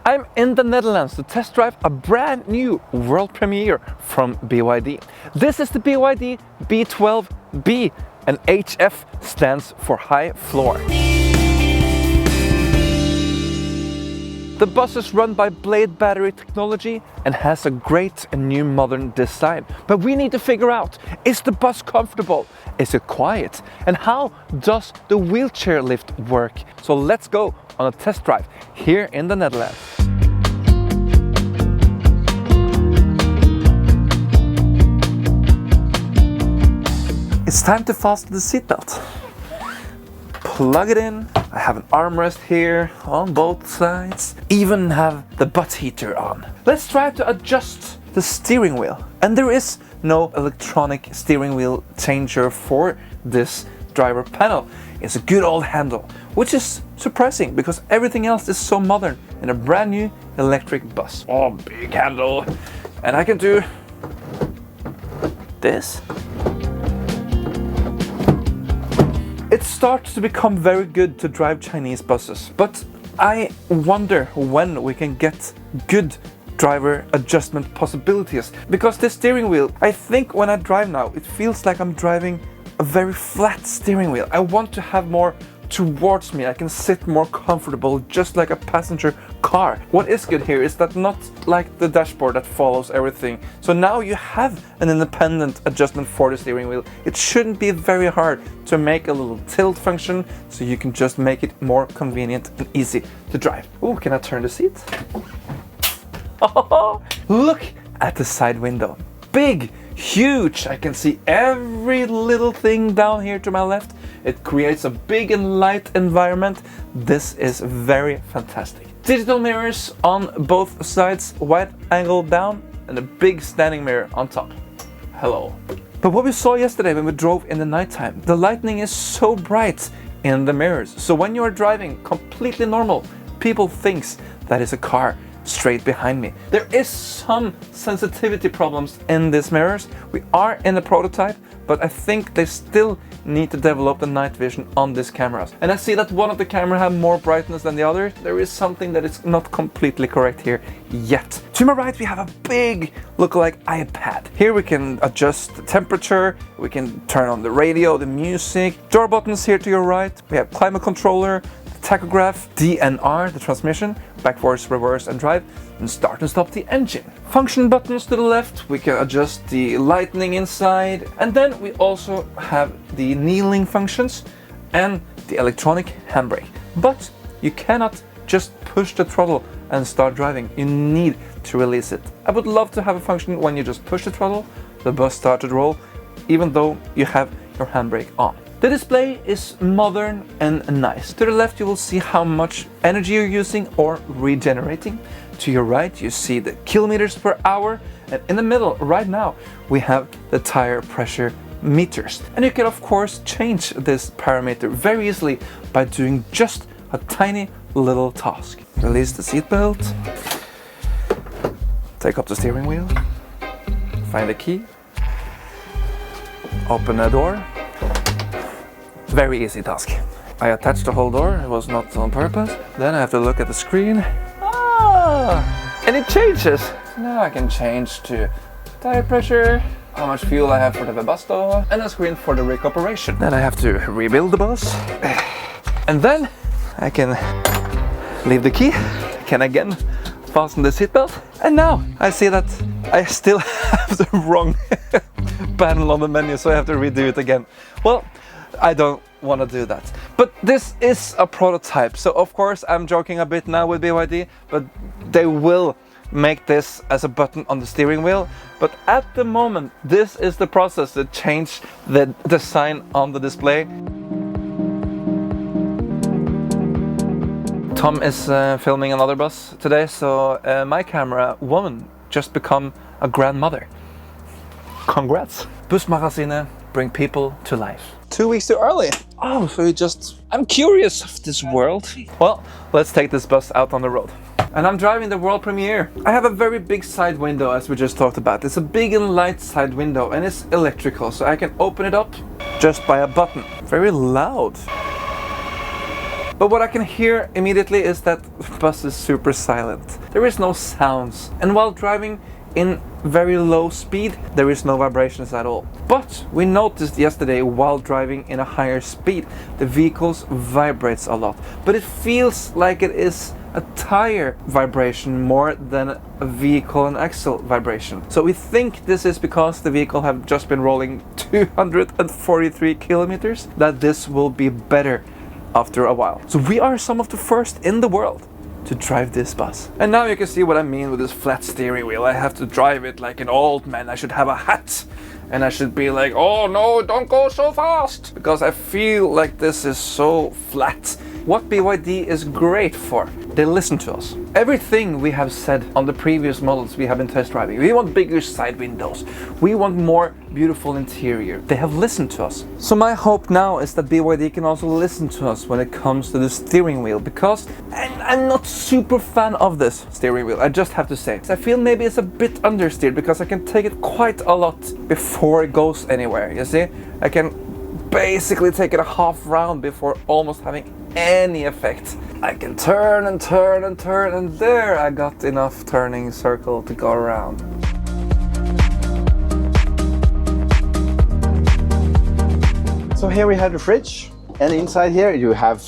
I'm in the Netherlands to test drive a brand new world premiere from BYD. This is the BYD B12.b, and HF stands for high floor. The bus is run by Blade Battery technology and has a great and new modern design. But we need to figure out, is the bus comfortable? Is it quiet? And how does the wheelchair lift work? So let's go on a test drive here in the Netherlands. It's time to fasten the seatbelt. Plug it in. I have an armrest here on both sides. Even have the butt heater on. Let's try to adjust the steering wheel. And there is no electronic steering wheel changer for this driver panel. It's a good old handle, which is surprising because everything else is so modern in a brand new electric bus. Oh, big handle. And I can do this. It starts to become very good to drive Chinese buses, but I wonder when we can get good driver adjustment possibilities, because the steering wheel, I think when I drive now, it feels like I'm driving a very flat steering wheel. I want to have more towards me. I can sit more comfortable, just like a passenger car. What is good here is that not like the dashboard that follows everything. So now you have an independent adjustment for the steering wheel. It shouldn't be very hard to make a little tilt function, so you can just make it more convenient and easy to drive. Oh, can I turn the seat? Oh, look at the side window. Big, huge. I can see every little thing down here to my left. It creates a big and light environment. This is very fantastic. Digital mirrors on both sides, wide angle down, and a big standing mirror on top. Hello. But what we saw yesterday when we drove in the nighttime, the lighting is so bright in the mirrors. So when you are driving completely normal, people think that is a car straight behind me. There is some sensitivity problems in these mirrors. We are in a prototype, but I think they still need to develop the night vision on these cameras. And I see that one of the cameras have more brightness than the other. There is something that is not completely correct here yet. To my right, we have a big look-alike iPad. Here we can adjust the temperature, we can turn on the radio, the music, door buttons here to your right. We have climate controller, tachograph, DNR, the transmission, backwards, reverse and drive, and start and stop the engine. Function buttons to the left, we can adjust the lighting inside, and then we also have the kneeling functions and the electronic handbrake. But you cannot just push the throttle and start driving, you need to release it. I would love to have a function when you just push the throttle, the bus starts to roll, even though you have your handbrake on. The display is modern and nice. To the left you will see how much energy you're using or regenerating. To your right you see the kilometers per hour, and in the middle right now we have the tire pressure meters. And you can of course change this parameter very easily by doing just a tiny little task. Release the seatbelt, take up the steering wheel, find the key, open the door. Very easy task. I attached the whole door, it was not on purpose. Then I have to look at the screen. And it changes. Now I can change to tire pressure, how much fuel I have for the Webasto, and a screen for the rig operation. Then I have to rebuild the bus. And then I can leave the key, can again fasten the seatbelt. And now I see that I still have the wrong panel on the menu, so I have to redo it again. Well, I don't want to do that. But this is a prototype, so of course I'm joking a bit now with BYD, but they will make this as a button on the steering wheel. But at the moment, this is the process that changed the design on the display. Tom is filming another bus today, so my camera woman just become a grandmother. Congrats! Bussmagasinet bring people to life. 2 weeks too early. Oh, so you just... I'm curious of this world. Well, let's take this bus out on the road. And I'm driving the world premiere. I have a very big side window, as we just talked about. It's a big and light side window, and it's electrical, so I can open it up just by a button. Very loud. But what I can hear immediately is that the bus is super silent. There is no sounds. And while driving in very low speed, there is no vibrations at all. But we noticed yesterday while driving in a higher speed, the vehicles vibrates a lot. But it feels like it is a tire vibration more than a vehicle and axle vibration. So we think this is because the vehicle have just been rolling 243 kilometers, that this will be better after a while. So we are some of the first in the world to drive this bus. And now you can see what I mean with this flat steering wheel. I have to drive it like an old man. I should have a hat and I should be like, oh no, don't go so fast, because I feel like this is so flat. What BYD is great for, they listen to us. Everything we have said on the previous models we have been test driving. We want bigger side windows. We want more beautiful interior. They have listened to us. So my hope now is that BYD can also listen to us when it comes to the steering wheel, because I'm not super fan of this steering wheel, I just have to say. I feel maybe it's a bit understeered because I can take it quite a lot before it goes anywhere, you see? I can basically take it a half round before almost having any effect. I can turn and turn and turn, and there I got enough turning circle to go around. So here we have the fridge, and inside here you have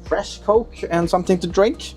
fresh Coke and something to drink.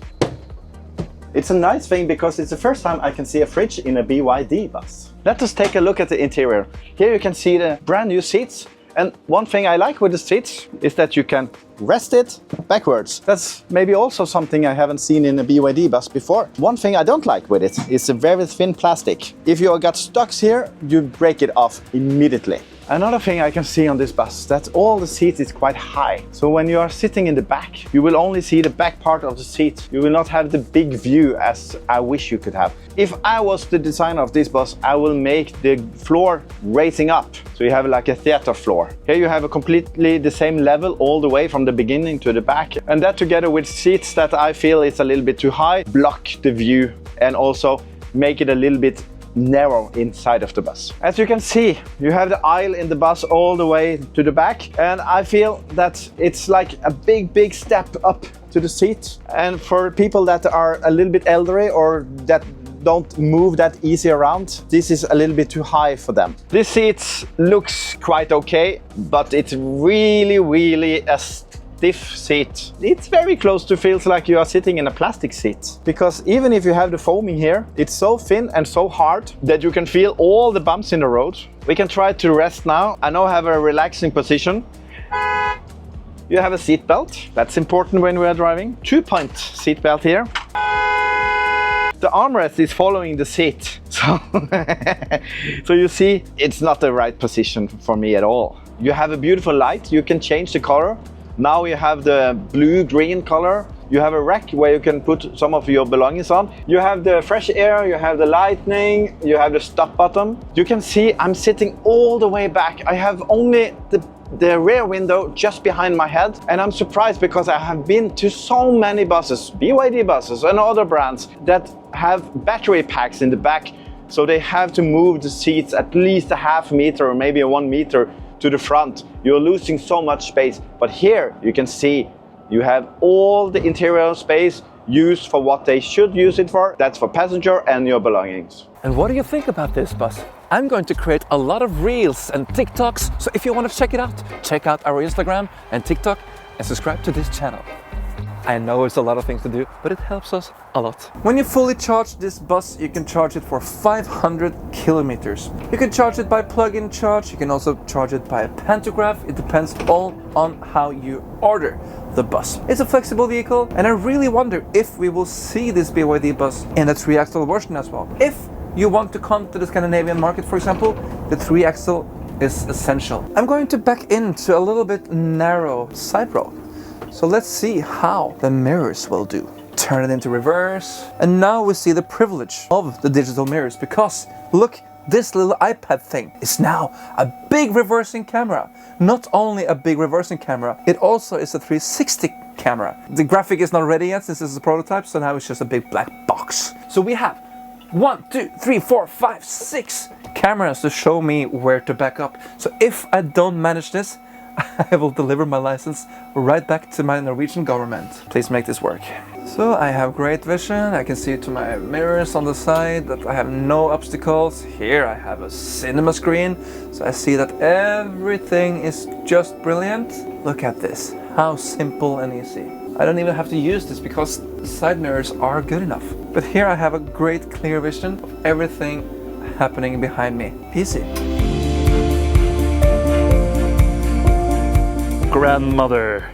It's a nice thing because it's the first time I can see a fridge in a BYD bus. Let us take a look at the interior. Here you can see the brand new seats. And one thing I like with the seats is that you can rest it backwards. That's maybe also something I haven't seen in a BYD bus before. One thing I don't like with it is a very thin plastic. If you got stuck here, you break it off immediately. Another thing I can see on this bus, that all the seats is quite high. So when you are sitting in the back, you will only see the back part of the seat. You will not have the big view as I wish you could have. If I was the designer of this bus, I will make the floor raising up. So you have like a theater floor. Here you have a completely the same level all the way from the beginning to the back. And that together with seats that I feel is a little bit too high, block the view and also make it a little bit narrow inside of the bus. As you can see, you have the aisle in the bus all the way to the back, and I feel that it's like a big step up to the seat. And for people that are a little bit elderly or that don't move that easy around, this is a little bit too high for them. This seat looks quite okay, but it's really a stiff seat. It's very close to feels like you are sitting in a plastic seat, because even if you have the foaming here, it's so thin and so hard that you can feel all the bumps in the road. We can try to rest now. I now have a relaxing position. You have a seat belt. That's important when we are driving. 2-point seat belt here. The armrest is following the seat, so you see it's not the right position for me at all. You have a beautiful light. You can change the color. Now you have the blue-green color. You have a rack where you can put some of your belongings on. You have the fresh air, you have the lighting, you have the stop button. You can see I'm sitting all the way back. I have only the rear window just behind my head, and I'm surprised because I have been to so many buses, BYD buses and other brands that have battery packs in the back, so they have to move the seats at least a half meter or maybe 1 meter to the front. You're losing so much space, but here you can see you have all the interior space used for what they should use it for. That's for passenger and your belongings. And what do you think about this bus? I'm going to create a lot of reels and TikToks, so if you want to check it out, check out our Instagram and TikTok and subscribe to this channel. I know it's a lot of things to do, but it helps us a lot. When you fully charge this bus, you can charge it for 500 kilometers. You can charge it by plug-in charge. You can also charge it by a pantograph. It depends all on how you order the bus. It's a flexible vehicle, and I really wonder if we will see this BYD bus in a 3-axle version as well. If you want to come to the Scandinavian market, for example, the 3-axle is essential. I'm going to back into a little bit narrow side road. So let's see how the mirrors will do. Turn it into reverse. And now we see the privilege of the digital mirrors, because look, this little iPad thing is now a big reversing camera. Not only a big reversing camera, it also is a 360 camera. The graphic is not ready yet since this is a prototype, so now it's just a big black box. So we have 1, 2, 3, 4, 5, 6 cameras to show me where to back up. So if I don't manage this, I will deliver my license right back to my Norwegian government. Please make this work. So I have great vision. I can see to my mirrors on the side that I have no obstacles. Here I have a cinema screen, so I see that everything is just brilliant. Look at this, how simple and easy. I don't even have to use this because the side mirrors are good enough. But here I have a great clear vision of everything happening behind me. Easy. Grandmother.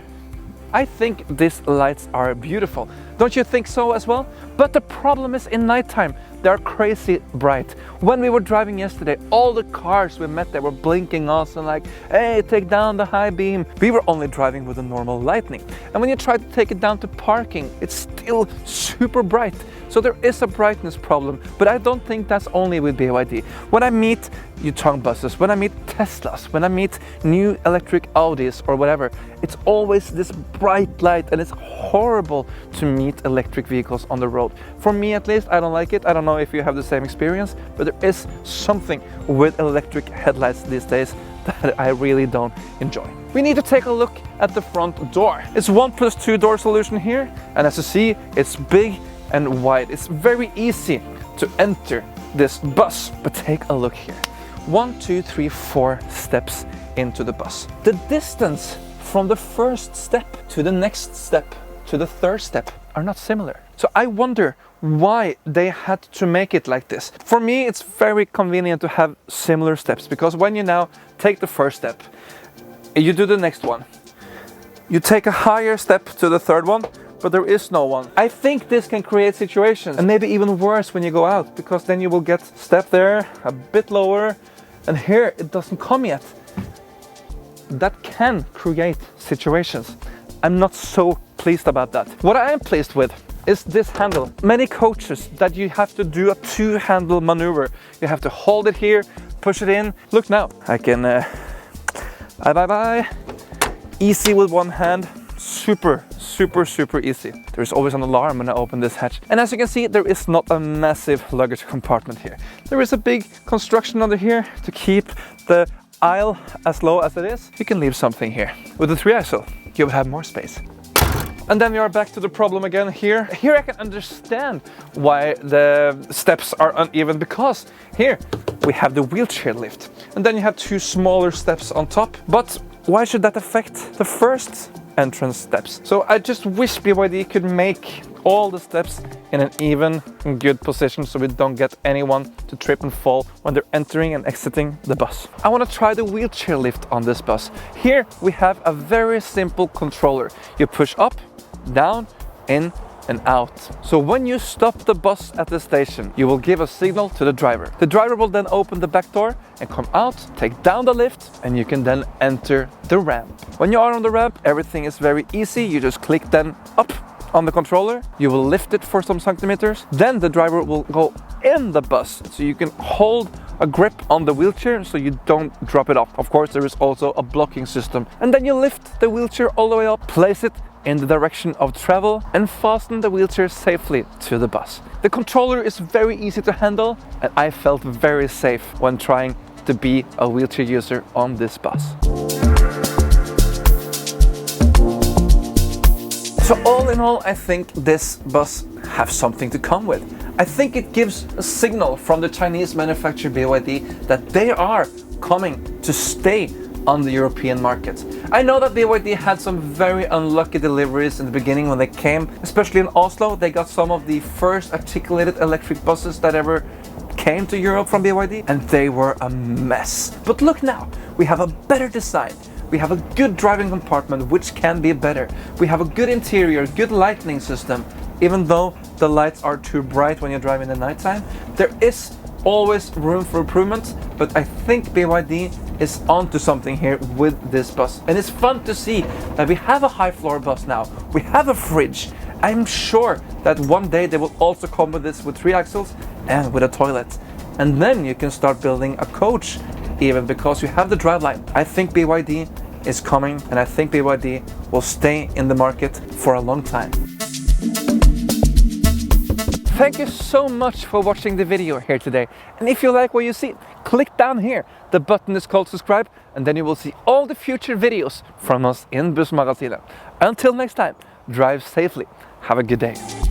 I think these lights are beautiful. Don't you think so as well? But the problem is in nighttime, they're crazy bright. When we were driving yesterday, all the cars we met, they were blinking us and like, hey, take down the high beam. We were only driving with a normal lighting. And when you try to take it down to parking, it's still super bright. So there is a brightness problem, but I don't think that's only with BYD. When I meet Yutong buses, when I meet Teslas, when I meet new electric Audis or whatever, it's always this bright light, and it's horrible to meet electric vehicles on the road. For me at least, I don't like it. I don't know if you have the same experience, but there is something with electric headlights these days that I really don't enjoy. We need to take a look at the front door. It's 1+2 door solution here, and as you see, it's big and wide. It's very easy to enter this bus, but take a look here. 1, 2, 3, 4 steps into the bus. The distance from the first step to the next step to the third step are not similar. So I wonder why they had to make it like this. For me, it's very convenient to have similar steps, because when you now take the first step, you do the next one. You take a higher step to the third one, but there is no one. I think this can create situations, and maybe even worse when you go out, because then you will get step there, a bit lower, and here it doesn't come yet. That can create situations. I'm not so pleased about that. What I am pleased with is this handle. Many coaches that you have to do a two-handle maneuver. You have to hold it here, push it in. Look now, I can bye. Easy with one hand. Super easy. There's always an alarm when I open this hatch. And as you can see, there is not a massive luggage compartment here. There is a big construction under here to keep the aisle as low as it is. You can leave something here. With the 3-axle, you will have more space. And then we are back to the problem again here. Here I can understand why the steps are uneven, because here we have the wheelchair lift. And then you have 2 smaller steps on top. But why should that affect the first entrance steps? So I just wish BYD could make all the steps in an even and good position, so we don't get anyone to trip and fall when they're entering and exiting the bus. I want to try the wheelchair lift on this bus. Here we have a very simple controller. You push up, down, in and out. So when you stop the bus at the station, you will give a signal to the driver. The driver will then open the back door and come out, take down the lift, and you can then enter the ramp. When you are on the ramp, everything is very easy. You just click then up on the controller. You will lift it for some centimeters. Then the driver will go in the bus, so you can hold a grip on the wheelchair so you don't drop it off. Of course, there is also a blocking system. And then you lift the wheelchair all the way up, place it in the direction of travel, and fasten the wheelchair safely to the bus. The controller is very easy to handle, and I felt very safe when trying to be a wheelchair user on this bus. So all in all, I think this bus has something to come with. I think it gives a signal from the Chinese manufacturer BYD that they are coming to stay on the European market. I know that BYD had some very unlucky deliveries in the beginning when they came, especially in Oslo. They got some of the first articulated electric buses that ever came to Europe from BYD, and they were a mess. But look now, we have a better design. We have a good driving compartment, which can be better. We have a good interior, good lighting system. Even though the lights are too bright when you drive in the nighttime, there is always room for improvement, but I think BYD is onto something here with this bus. And it's fun to see that we have a high floor bus now. We have a fridge. I'm sure that one day they will also come with this with 3 axles and with a toilet. And then you can start building a coach, even because you have the driveline. I think BYD is coming, and I think BYD will stay in the market for a long time. Thank you so much for watching the video here today. And if you like what you see, click down here. The button is called subscribe, and then you will see all the future videos from us in Bussmagasinet. Until next time, drive safely. Have a good day.